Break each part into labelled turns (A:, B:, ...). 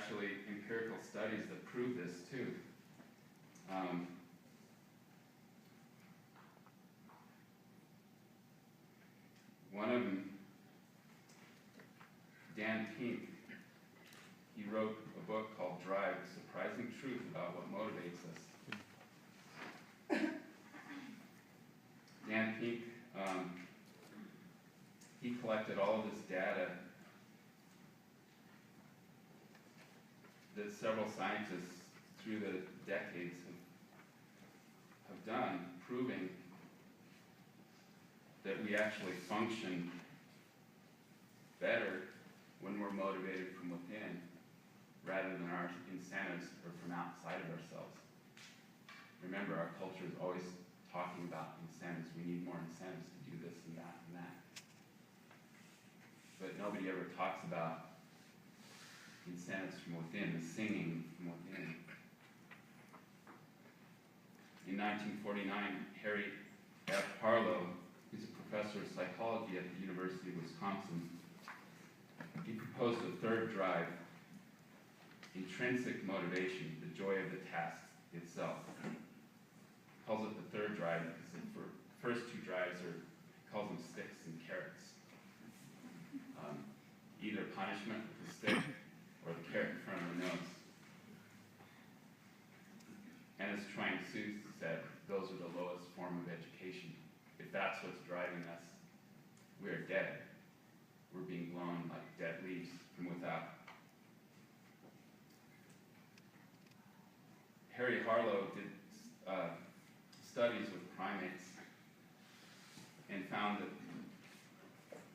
A: actually empirical studies that prove this too. One of them, Dan Pink, he wrote a book called Drive, Surprising Truth About What Motivates Us. Dan Pink, he collected all of this data that several scientists through the decades have done, proving that we actually function better when we're motivated from within rather than our incentives or from outside of ourselves. Remember, our culture is always talking about incentives. We need more incentives to do this and that and that. But nobody ever talks about incentives from within, the singing from within. In 1949, Harry F. Harlow, who's a professor of psychology at the University of Wisconsin, he proposed a third drive, intrinsic motivation, the joy of the task itself. He calls it the third drive because the first two drives he calls them sticks and carrots. Either punishment with the stick or the carrot in front of the nose. And as Chuang Tzu said, those are the lowest form of education. If that's what's driving us, we are dead. We're being blown like dead leaves from without. Harry Harlow did studies with primates and found that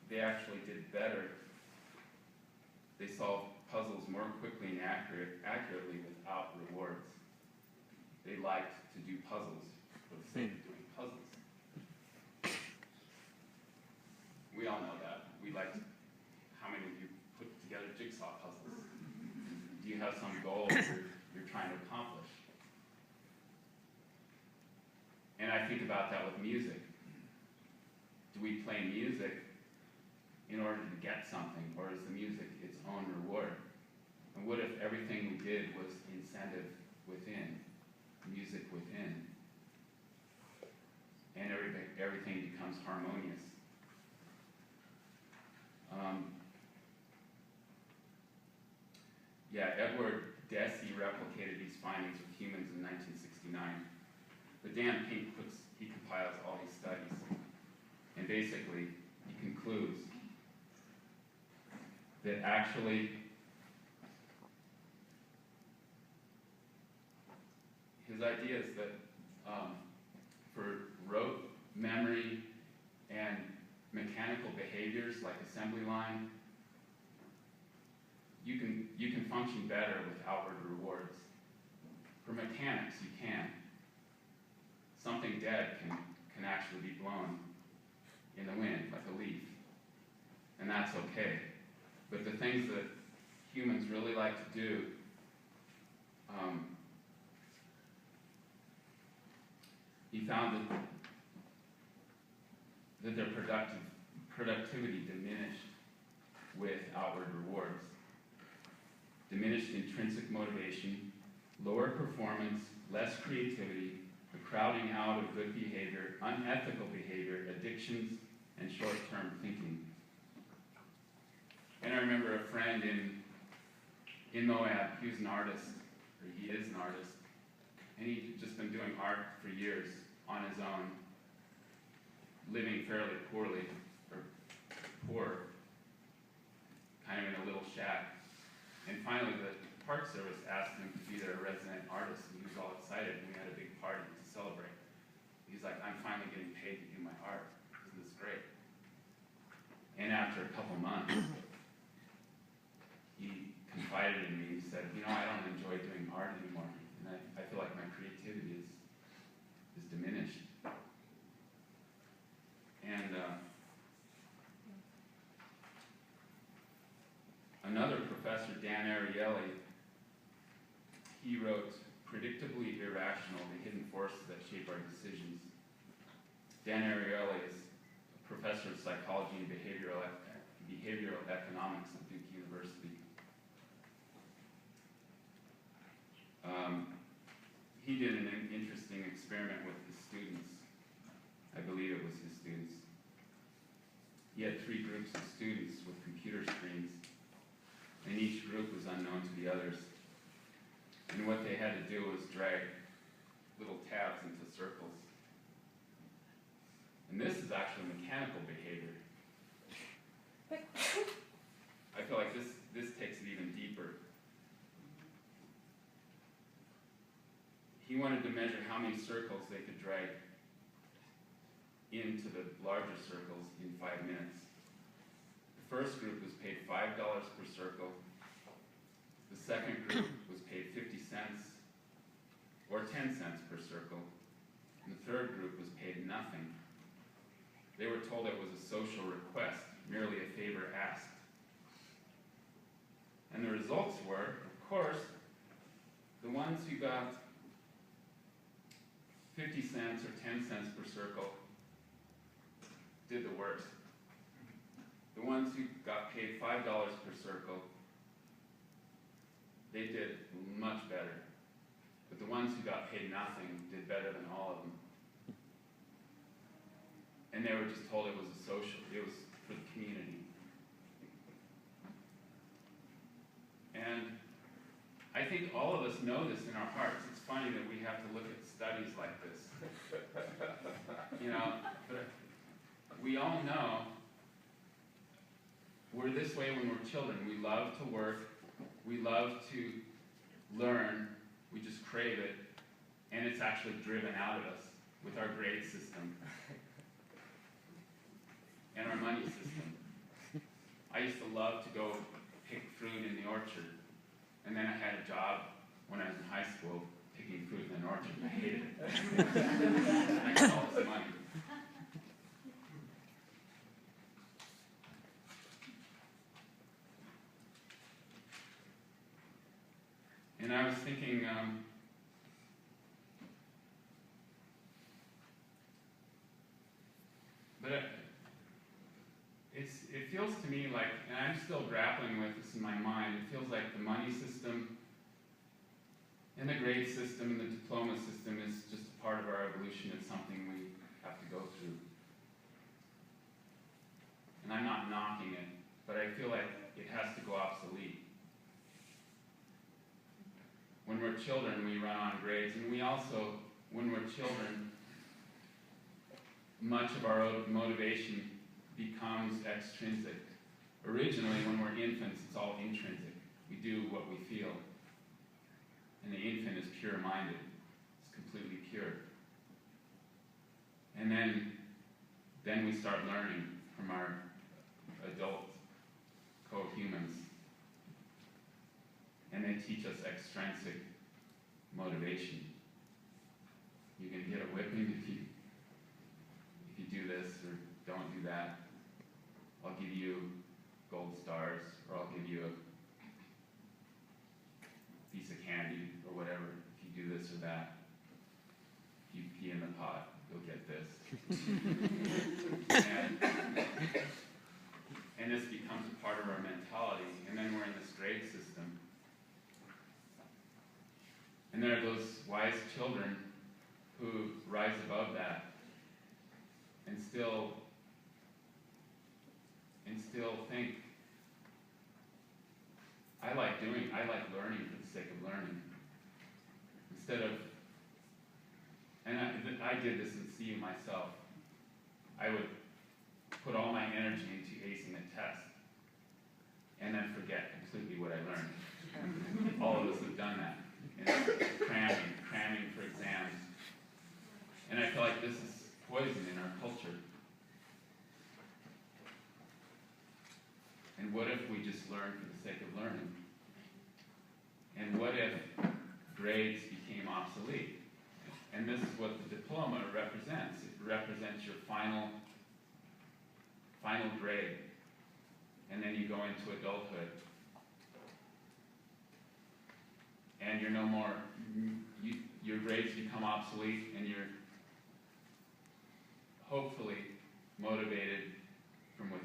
A: they actually did better. They solved puzzles more quickly and accurately without rewards. They liked to do puzzles for the sake of doing puzzles. We all know that. We like to, how many of you put together jigsaw puzzles? Do you have some goal you're trying to accomplish? And I think about that with music. Do we play music in order to get something, or is the music its own reward? And what if everything we did was incentive within, music within, and everything becomes harmonious? Edward Deci replicated these findings with humans in 1969. But Dan Pink compiles all these studies, and basically he concludes that actually his idea is that for rote memory and mechanical behaviors like assembly line, you can function better with outward rewards. For mechanics, you can. Something dead can actually be blown in the wind like a leaf, and that's okay. But the things that humans really like to do, he found that their productivity diminished with outward rewards. Diminished intrinsic motivation, lower performance, less creativity, the crowding out of good behavior, unethical behavior, addictions, and short-term thinking. And I remember a friend in Moab, he was an artist, or he is an artist, and he'd just been doing art for years on his own, living fairly poorly, or poor, kind of in a little shack. And finally, the Park Service asked him to be their resident artist, and he was all excited, and we had a big party to celebrate. He's like, I'm finally getting paid to do my art. Isn't this great? And after a couple months, he confided in me. He said, I don't enjoy doing art anymore, and I feel like my creativity is diminished. And another professor, Dan Ariely, he wrote Predictably Irrational, the Hidden Forces That Shape Our Decisions. Dan Ariely is a professor of psychology and behavioral economics at Duke University. experiment with his students. I believe it was his students. He had 3 groups of students with computer screens, and each group was unknown to the others. And what they had to do was drag little tabs into circles. And this is actually mechanical behavior. I feel like this takes it even deeper. He wanted to measure how many circles they could drag into the larger circles in 5 minutes. The first group was paid $5 per circle. The second group was paid 50 cents or 10 cents per circle. And the third group was paid nothing. They were told it was a social request, merely a favor asked. And the results were, of course, the ones who got 50 cents or 10 cents per circle did the worst. The ones who got paid $5 per circle, they did much better. But the ones who got paid nothing did better than all of them. And they were just told it was a social, it was for the community. And I think all of us know this in our hearts. It's funny that we have to look at studies like this. You know, but we all know we're this way when we're children. We love to work, we love to learn, we just crave it, and it's actually driven out of us with our grade system and our money system. I used to love to go pick fruit in the orchard, and then I had a job when I was in high school picking fruit in an orchard, and I hated it. I got all this money. And I was thinking, it feels to me like, and I'm still grappling with this in my mind, it feels like the money system and the grade system and the diploma system is just a part of our evolution. It's something we have to go through. And I'm not knocking it, but I feel like it has to go obsolete. When we're children, we run on grades, and we also, when we're children, much of our motivation becomes extrinsic. Originally, when we're infants, it's all intrinsic. We do what we feel. And the infant is pure-minded. It's completely pure. And then we start learning from our adult co-humans. And they teach us extrinsic motivation. You can get a whipping if you do this or don't do that. I'll give you gold stars, or I'll give you a piece of candy, or whatever, if you do this or that. If you pee in the pot, you'll get this. and this becomes a part of our mentality, and then we're in this grade system. And there are those wise children who rise above that and still think, I like learning for the sake of learning. Instead of, and I did this in CU myself, I would put all my energy into acing a test and then forget completely what I learned. All of us have done that. And cramming for exams. And I feel like this is poison in our culture. And what if we just learn for the sake of learning? And what if grades became obsolete? And this is what the diploma represents. It represents your final grade. And then you go into adulthood. And you're no more, your grades become obsolete, and you're hopefully motivated from within.